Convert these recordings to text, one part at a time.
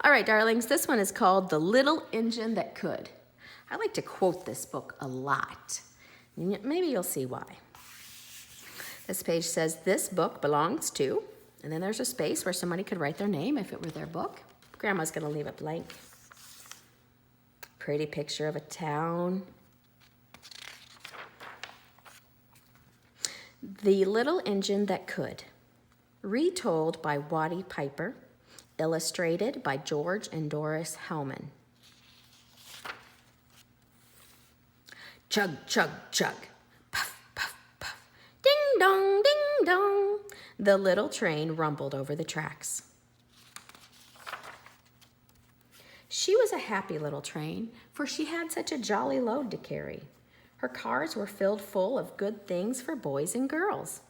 All right, darlings, this one is called The Little Engine That Could. I like to quote this book a lot. Maybe you'll see why. This page says, this book belongs to, and then there's a space where somebody could write their name if it were their book. Grandma's gonna leave it blank. Pretty picture of a town. The Little Engine That Could. Retold by Watty Piper. Illustrated by George and Doris Hellman. Chug, chug, chug. Puff, puff, puff. Ding dong, ding dong. The little train rumbled over the tracks. She was a happy little train, for she had such a jolly load to carry. Her cars were filled full of good things for boys and girls.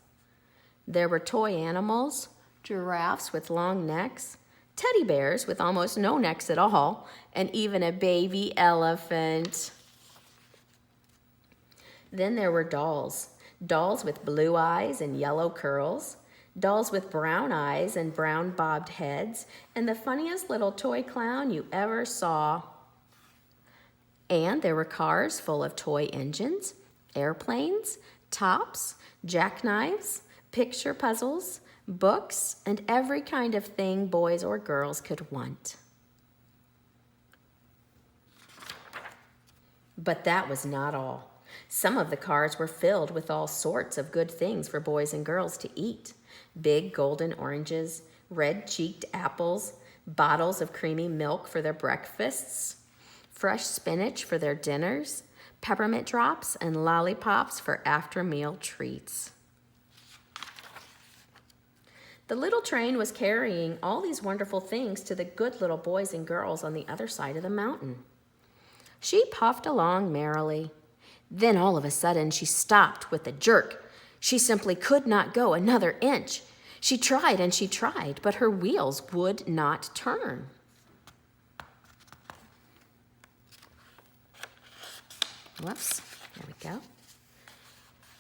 There were toy animals, giraffes with long necks, teddy bears with almost no necks at all, and even a baby elephant. Then there were dolls. Dolls with blue eyes and yellow curls, dolls with brown eyes and brown bobbed heads, and the funniest little toy clown you ever saw. And there were cars full of toy engines, airplanes, tops, jackknives, picture puzzles, books, and every kind of thing boys or girls could want. But that was not all. Some of the cars were filled with all sorts of good things for boys and girls to eat. Big golden oranges, red-cheeked apples, bottles of creamy milk for their breakfasts, fresh spinach for their dinners, peppermint drops, and lollipops for after-meal treats. The little train was carrying all these wonderful things to the good little boys and girls on the other side of the mountain. She puffed along merrily. Then all of a sudden she stopped with a jerk. She simply could not go another inch. She tried and she tried, but her wheels would not turn. Whoops, there we go.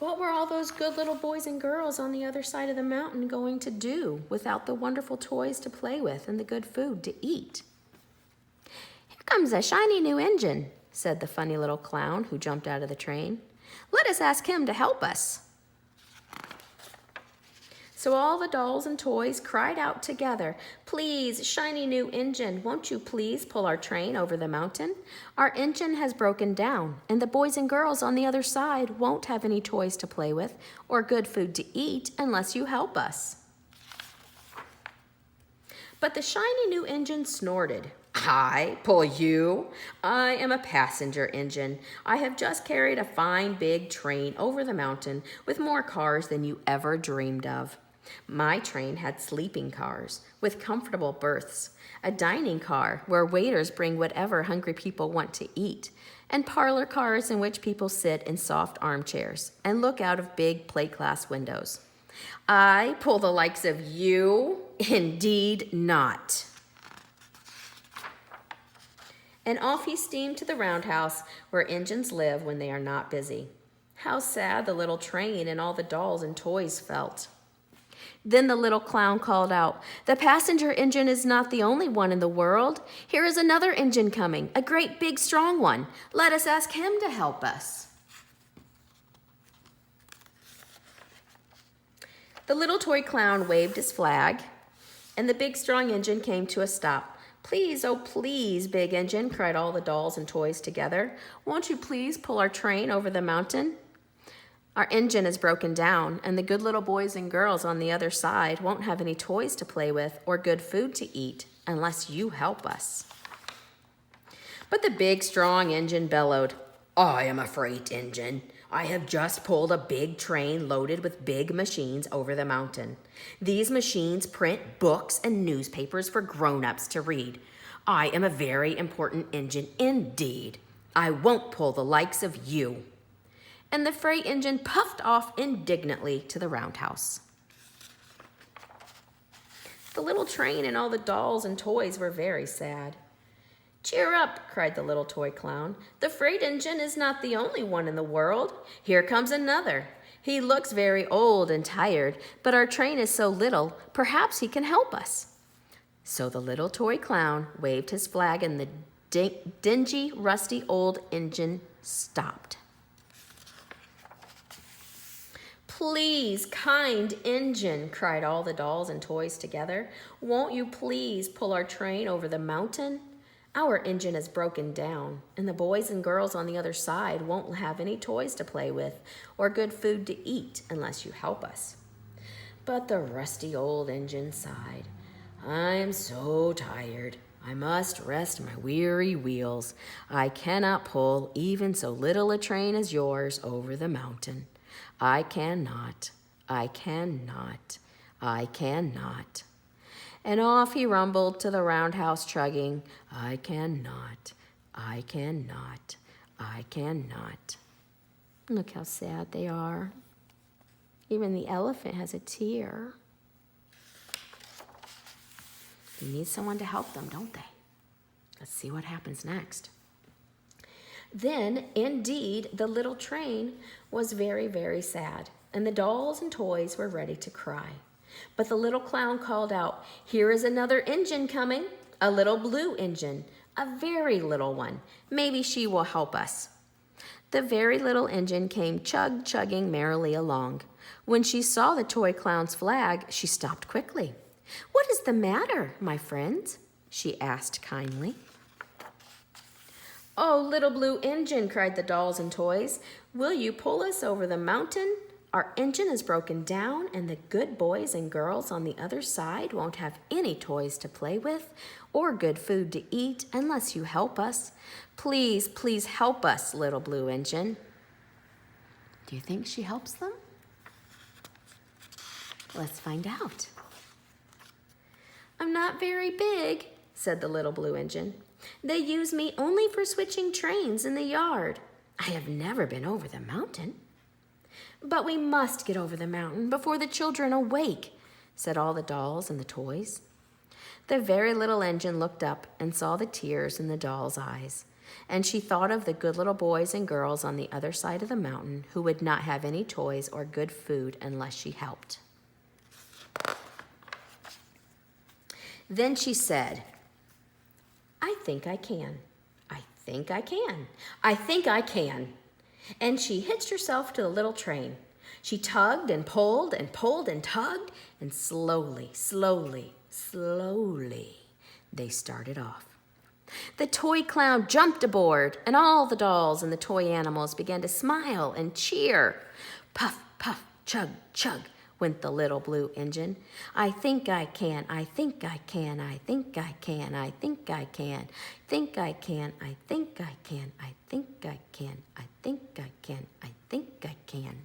What were all those good little boys and girls on the other side of the mountain going to do without the wonderful toys to play with and the good food to eat? Here comes a shiny new engine, said the funny little clown who jumped out of the train. Let us ask him to help us. So all the dolls and toys cried out together, please, shiny new engine, won't you please pull our train over the mountain? Our engine has broken down, and the boys and girls on the other side won't have any toys to play with or good food to eat unless you help us. But the shiny new engine snorted. I pull you? I am a passenger engine. I have just carried a fine big train over the mountain with more cars than you ever dreamed of. My train had sleeping cars with comfortable berths, a dining car where waiters bring whatever hungry people want to eat, and parlor cars in which people sit in soft armchairs and look out of big plate glass windows. I pull the likes of you? Indeed not. And off he steamed to the roundhouse where engines live when they are not busy. How sad the little train and all the dolls and toys felt. Then the little clown called out, the passenger engine is not the only one in the world. Here is another engine coming, a great big strong one. Let us ask him to help us. The little toy clown waved his flag, and the big strong engine came to a stop. Please, oh please, big engine, cried all the dolls and toys together. Won't you please pull our train over the mountain? Our engine is broken down, and the good little boys and girls on the other side won't have any toys to play with or good food to eat unless you help us. But the big, strong engine bellowed, I am a freight engine. I have just pulled a big train loaded with big machines over the mountain. These machines print books and newspapers for grown-ups to read. I am a very important engine indeed. I won't pull the likes of you. And the freight engine puffed off indignantly to the roundhouse. The little train and all the dolls and toys were very sad. Cheer up, cried the little toy clown. The freight engine is not the only one in the world. Here comes another. He looks very old and tired, but our train is so little, perhaps he can help us. So the little toy clown waved his flag and the dingy, rusty old engine stopped. Please, kind engine, cried all the dolls and toys together. Won't you please pull our train over the mountain? Our engine is broken down, and the boys and girls on the other side won't have any toys to play with or good food to eat unless you help us. But the rusty old engine sighed. I am so tired. I must rest my weary wheels. I cannot pull even so little a train as yours over the mountain. I cannot, I cannot, I cannot. And off he rumbled to the roundhouse chugging, I cannot, I cannot, I cannot. Look how sad they are. Even the elephant has a tear. They need someone to help them, don't they? Let's see what happens next. Then, indeed, the little train was very, very sad, and the dolls and toys were ready to cry. But the little clown called out, here is another engine coming, a little blue engine, a very little one. Maybe she will help us. The very little engine came chugging merrily along. When she saw the toy clown's flag, she stopped quickly. What is the matter, my friends? She asked kindly. Oh, little blue engine, cried the dolls and toys. Will you pull us over the mountain? Our engine is broken down, and the good boys and girls on the other side won't have any toys to play with or good food to eat unless you help us. Please, please help us, little blue engine. Do you think she helps them? Let's find out. I'm not very big, said the little blue engine. They use me only for switching trains in the yard. I have never been over the mountain. But we must get over the mountain before the children awake, said all the dolls and the toys. The very little engine looked up and saw the tears in the doll's eyes, and she thought of the good little boys and girls on the other side of the mountain who would not have any toys or good food unless she helped. Then she said, I think I can. I think I can. I think I can. And she hitched herself to the little train. She tugged and pulled and pulled and tugged, and slowly, slowly, slowly, they started off. The toy clown jumped aboard, and all the dolls and the toy animals began to smile and cheer. Puff, puff, chug, chug, went the little blue engine. I think I can, I think I can, I think I can, I think I can, think I can, I think I can, I think I can, I think I can, I think I can.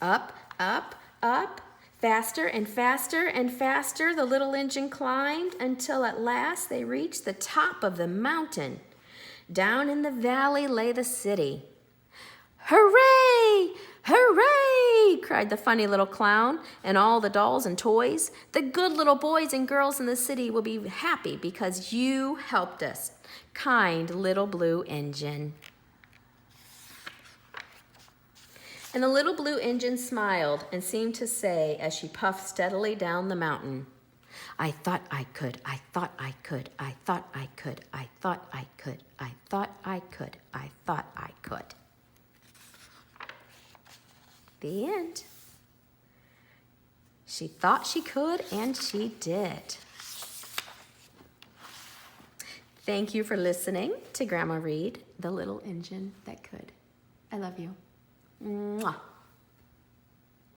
Up, up, up, faster and faster and faster the little engine climbed until at last they reached the top of the mountain. Down in the valley lay the city. Hooray! Hooray! Cried the funny little clown and all the dolls and toys. The good little boys and girls in the city will be happy because you helped us. Kind little blue engine. And the little blue engine smiled and seemed to say as she puffed steadily down the mountain, I thought I could, I thought I could, I thought I could, I thought I could, I thought I could, I thought I could. The end. She thought she could, and she did. Thank you for listening to Grandma read The Little Engine That Could. I love you. Mwah.